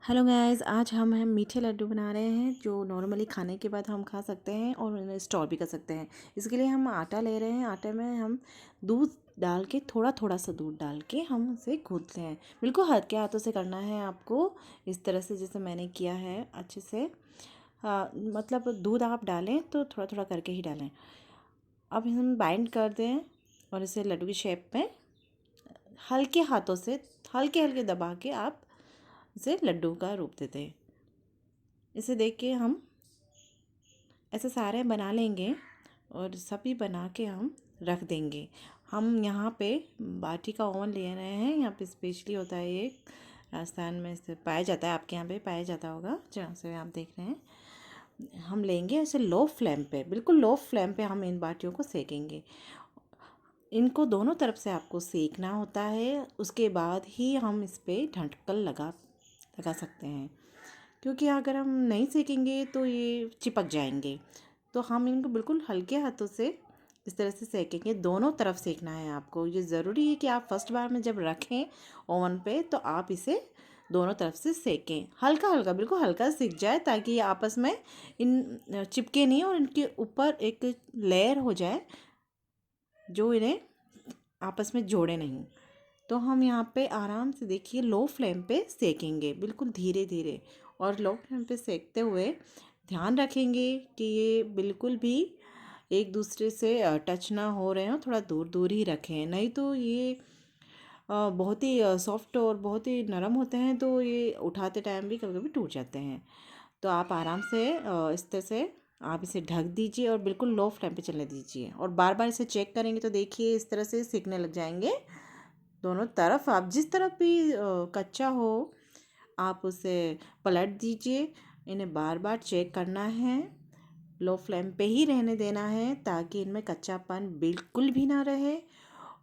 Hello guys, आज हम मीठे लड्डू बना रहे हैं जो नॉर्मली खाने के बाद हम खा सकते हैं और उन्हें स्टोर भी कर सकते हैं। इसके लिए हम आटा ले रहे हैं। आटे में हम दूध डाल के थोड़ा थोड़ा सा दूध डाल के हम उसे गूँथते हैं। बिल्कुल हल्के हाथों से करना है आपको, इस तरह से जैसे मैंने किया है अच्छे से। मतलब दूध आप डालें तो थोड़ा थोड़ा करके ही डालें। अब हम बाइंड कर दें और इसे लड्डू की शेप में हल्के हाथों से हल्के हल्के दबा के आप इसे लड्डू का रूप देते हैं। इसे देख के हम ऐसे सारे बना लेंगे और सभी बना के हम रख देंगे। हम यहाँ पे बाटी का ओवन ले रहे हैं। यहाँ पे स्पेशली होता है, ये राजस्थान में से पाया जाता है, आपके यहाँ पे पाया जाता होगा जहाँ से आप देख रहे हैं। हम लेंगे ऐसे लो फ्लेम पे, बिल्कुल लो फ्लेम पे हम इन बाटियों को सेकेंगे। इनको दोनों तरफ से आपको सेकना होता है, उसके बाद ही हम इस पर ढक्कन लगा सकते हैं, क्योंकि अगर हम नहीं सेकेंगे तो ये चिपक जाएंगे। तो हम इनको बिल्कुल हल्के हाथों से इस तरह से सेकेंगे। दोनों तरफ सेकना है आपको। ये ज़रूरी है कि आप फर्स्ट बार में जब रखें ओवन पे तो आप इसे दोनों तरफ से सेकें, हल्का हल्का, बिल्कुल हल्का सेक जाए, ताकि ये आपस में इन चिपके नहीं और इनके ऊपर एक लेयर हो जाए जो इन्हें आपस में जोड़े नहीं। तो हम यहाँ पे आराम से देखिए लो फ्लेम पे सेकेंगे, बिल्कुल धीरे धीरे। और लो फ्लेम पे सेकते हुए ध्यान रखेंगे कि ये बिल्कुल भी एक दूसरे से टच ना हो रहे हो, थोड़ा दूर दूर ही रखें, नहीं तो ये बहुत ही सॉफ्ट और बहुत ही नरम होते हैं, तो ये उठाते टाइम भी कभी कभी टूट जाते हैं। तो आप आराम से इस तरह से आप इसे ढक दीजिए और बिल्कुल लो फ्लेम पे चलने दीजिए, और बार बार इसे चेक करेंगे तो देखिए इस तरह से सिकने लग जाएंगे दोनों तरफ। आप जिस तरफ भी कच्चा हो आप उसे पलट दीजिए। इन्हें बार बार चेक करना है, लो फ्लेम पे ही रहने देना है, ताकि इनमें कच्चापन बिल्कुल भी ना रहे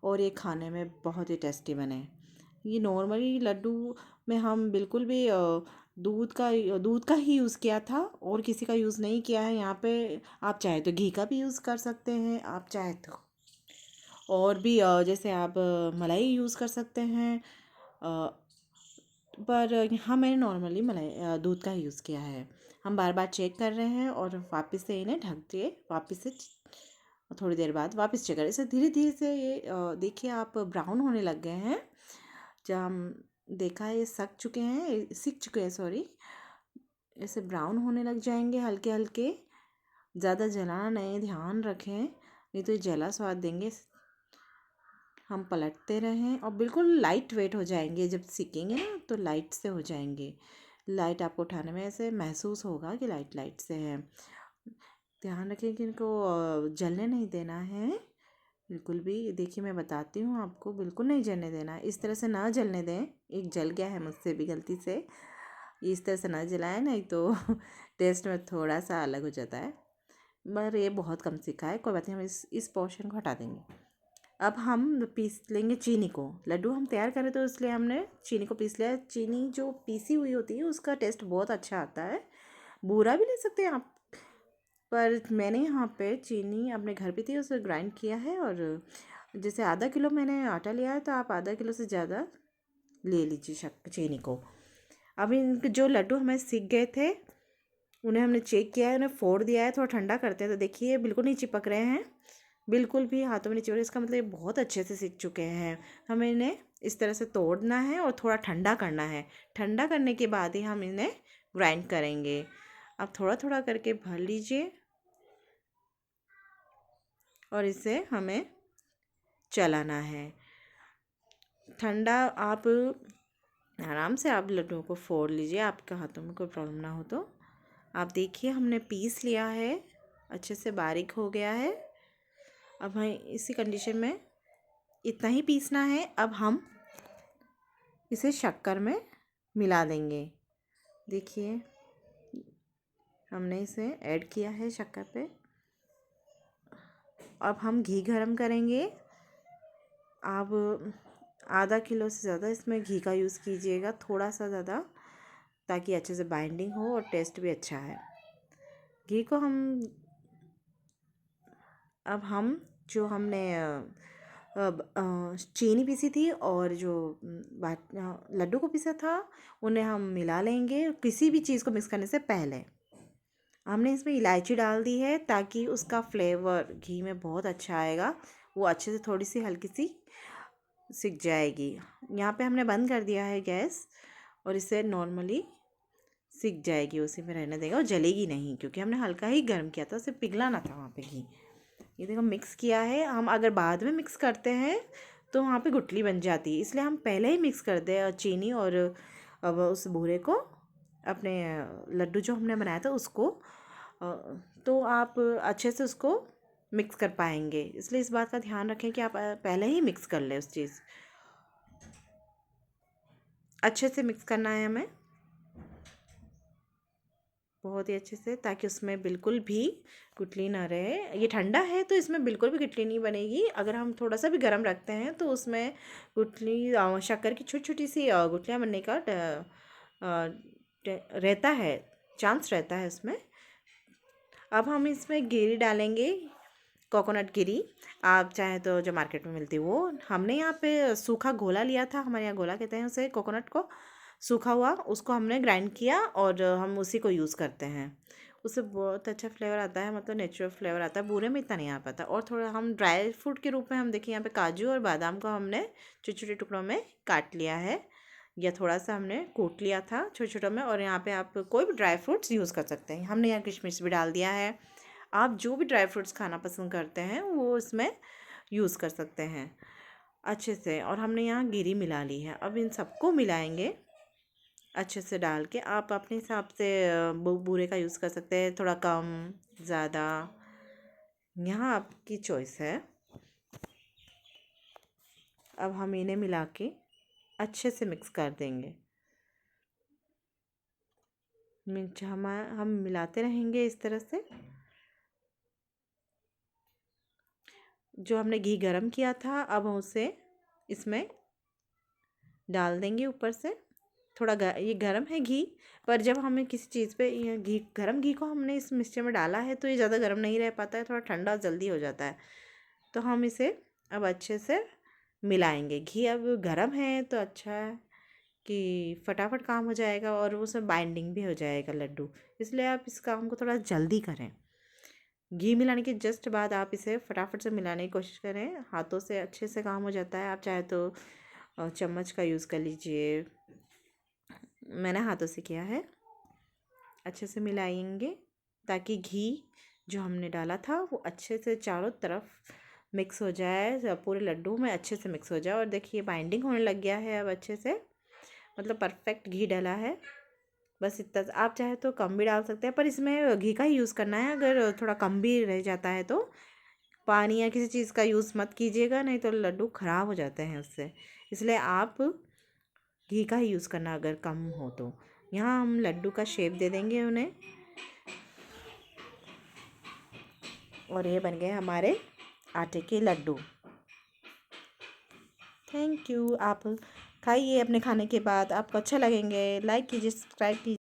और ये खाने में बहुत ही टेस्टी बने। ये नॉर्मली लड्डू में हम बिल्कुल भी दूध का ही यूज़ किया था और किसी का यूज़ नहीं किया है। यहाँ पे आप चाहे तो घी का भी यूज़ कर सकते हैं, आप चाहे तो और भी जैसे आप मलाई यूज़ कर सकते हैं। अ, पर यहाँ मैंने नॉर्मली दूध का यूज़ किया है। हम बार बार चेक कर रहे हैं और वापस से इन्हें ढक दिए, वापस से थोड़ी देर बाद वापस चेक करें। इसे धीरे धीरे से ये देखिए आप ब्राउन होने लग गए हैं। जब हम देखा है ये सीख चुके हैं, सॉरी। ऐसे ब्राउन होने लग जाएंगे हल्के हल्के। ज़्यादा जलाना नहीं, ध्यान रखें, नहीं तो ये जला स्वाद देंगे। हम पलटते रहें और बिल्कुल लाइट वेट हो जाएंगे। जब सीखेंगे ना तो लाइट से हो जाएंगे। लाइट आपको उठाने में ऐसे महसूस होगा कि लाइट लाइट से है। ध्यान रखें कि इनको जलने नहीं देना है बिल्कुल भी। देखिए मैं बताती हूँ आपको, बिल्कुल नहीं जलने देना है। इस तरह से ना जलने दें। एक जल गया है मुझसे भी गलती से। इस तरह से ना जलाएं, नहीं तो टेस्ट में थोड़ा सा अलग हो जाता है। मगर ये बहुत कम सीखा है, कोई बात नहीं, हम इस पोर्शन को हटा देंगे। अब हम पीस लेंगे चीनी को। लड्डू हम तैयार करें तो इसलिए हमने चीनी को पीस लिया। चीनी जो पीसी हुई होती है उसका टेस्ट बहुत अच्छा आता है। बूरा भी ले सकते हैं आप, पर मैंने यहाँ पे चीनी अपने घर पे थी, उसे ग्राइंड किया है। और जैसे आधा किलो मैंने आटा लिया है तो आप आधा किलो से ज़्यादा ले लीजिए चीनी को। अब इन जो लड्डू हमें सीख गए थे उन्हें हमने चेक किया है, उन्हें फोड़ दिया है। थोड़ा ठंडा करते हैं तो देखिए बिल्कुल नहीं चिपक रहे हैं, बिल्कुल भी हाथों में नहीं चिपक रहे। इसका मतलब ये बहुत अच्छे से सीख चुके हैं। हमें इन्हें इस तरह से तोड़ना है और थोड़ा ठंडा करना है। ठंडा करने के बाद ही हम इन्हें ग्राइंड करेंगे। अब थोड़ा थोड़ा करके भर लीजिए और इसे हमें चलाना है। ठंडा आप आराम से आप लड्डुओं को फोड़ लीजिए, आपके हाथों में कोई प्रॉब्लम ना हो तो। आप देखिए हमने पीस लिया है, अच्छे से बारीक हो गया है। अब हमें इसी कंडीशन में इतना ही पीसना है। अब हम इसे शक्कर में मिला देंगे। देखिए हमने इसे ऐड किया है शक्कर पे। अब हम घी गरम करेंगे। आप आधा किलो से ज़्यादा इसमें घी का यूज़ कीजिएगा, थोड़ा सा ज़्यादा, ताकि अच्छे से बाइंडिंग हो और टेस्ट भी अच्छा है। घी को हम अब हम जो हमने चीनी पीसी थी और जो लड्डू को पीसा था उन्हें हम मिला लेंगे। किसी भी चीज़ को मिक्स करने से पहले हमने इसमें इलायची डाल दी है ताकि उसका फ्लेवर घी में बहुत अच्छा आएगा, वो अच्छे से थोड़ी सी हल्की सी सिक जाएगी। यहाँ पे हमने बंद कर दिया है गैस और इसे नॉर्मली सिक जाएगी, उसी में रहने देगा और जलेगी नहीं क्योंकि हमने हल्का ही गर्म किया था, उसे पिघलाना था वहाँ पे घी। ये देखो मिक्स किया है। हम अगर बाद में मिक्स करते हैं तो वहाँ पे गुठली बन जाती है, इसलिए हम पहले ही मिक्स कर दें चीनी और अब उस बूरे को, अपने लड्डू जो हमने बनाया था उसको, तो आप अच्छे से उसको मिक्स कर पाएंगे। इसलिए इस बात का ध्यान रखें कि आप पहले ही मिक्स कर लें। उस चीज़ अच्छे से मिक्स करना है हमें, बहुत ही अच्छे से, ताकि उसमें बिल्कुल भी गुठली ना रहे। ये ठंडा है तो इसमें बिल्कुल भी गुठली नहीं बनेगी। अगर हम थोड़ा सा भी गर्म रखते हैं तो उसमें गुठली, शक्कर की छोटी छोटी सी गुठलियाँ बनने का रहता है, चांस रहता है उसमें। अब हम इसमें गिरी डालेंगे, कोकोनट गिरी। आप चाहें तो जो मार्केट में मिलती है वो, हमने यहाँ पे सूखा घोला लिया था, हमारे यहाँ घोला कहते हैं उसे, कोकोनट को सूखा हुआ, उसको हमने ग्राइंड किया और हम उसी को यूज़ करते हैं। उससे बहुत अच्छा फ्लेवर आता है, मतलब नेचुरल फ्लेवर आता है, बूरे में इतना नहीं आ पाता। और थोड़ा हम ड्राई फ्रूट के रूप में हम देखिए यहाँ पे काजू और बादाम को हमने छोटे छोटे टुकड़ों में काट लिया है, या थोड़ा सा हमने कूट लिया था छोटे छोटों में। और यहाँ पे आप कोई भी ड्राई फ्रूट्स यूज़ कर सकते हैं, हमने यहाँ किशमिश भी डाल दिया है। आप जो भी ड्राई फ्रूट्स खाना पसंद करते हैं वो इसमें यूज़ कर सकते हैं अच्छे से। और हमने यहाँ गिरी मिला ली है। अब इन सबको मिलाएंगे अच्छे से डाल के। आप अपने हिसाब से बूरे का यूज़ कर सकते हैं, थोड़ा कम ज़्यादा, यहाँ आपकी चॉइस है। अब हम इन्हें मिला के अच्छे से मिक्स कर देंगे। हम मिलाते रहेंगे इस तरह से। जो हमने घी गरम किया था अब हम उसे इसमें डाल देंगे ऊपर से। थोड़ा ये गरम है घी, पर जब हमें किसी चीज़ पे ये गरम घी को हमने इस मिक्सचर में डाला है तो ये ज़्यादा गरम नहीं रह पाता है, थोड़ा ठंडा जल्दी हो जाता है। तो हम इसे अब अच्छे से मिलाएंगे। घी अब गरम है तो अच्छा है कि फटाफट काम हो जाएगा और उसमें बाइंडिंग भी हो जाएगा लड्डू, इसलिए आप इस काम को थोड़ा जल्दी करें। घी मिलाने के जस्ट बाद आप इसे फटाफट से मिलाने की कोशिश करें, हाथों से अच्छे से काम हो जाता है। आप चाहे तो चम्मच का यूज़ कर लीजिए, मैंने हाथों से किया है। अच्छे से मिलाएंगे ताकि घी जो हमने डाला था वो अच्छे से चारों तरफ मिक्स हो जाए, पूरे लड्डू में अच्छे से मिक्स हो जाए। और देखिए बाइंडिंग होने लग गया है अब अच्छे से, मतलब परफेक्ट घी डाला है। बस इतना, आप चाहे तो कम भी डाल सकते हैं, पर इसमें घी का ही यूज़ करना है। अगर थोड़ा कम भी रह जाता है तो पानी या किसी चीज़ का यूज़ मत कीजिएगा, नहीं तो लड्डू ख़राब हो जाते हैं उससे। इसलिए आप घी का ही यूज़ करना अगर कम हो तो। यहाँ हम लड्डू का शेप दे देंगे उन्हें, और ये बन गए हमारे आटे के लड्डू। Thank you. आप खाइए, अपने खाने के बाद आपको अच्छा लगेंगे। लाइक कीजिए, सब्सक्राइब कीजिए।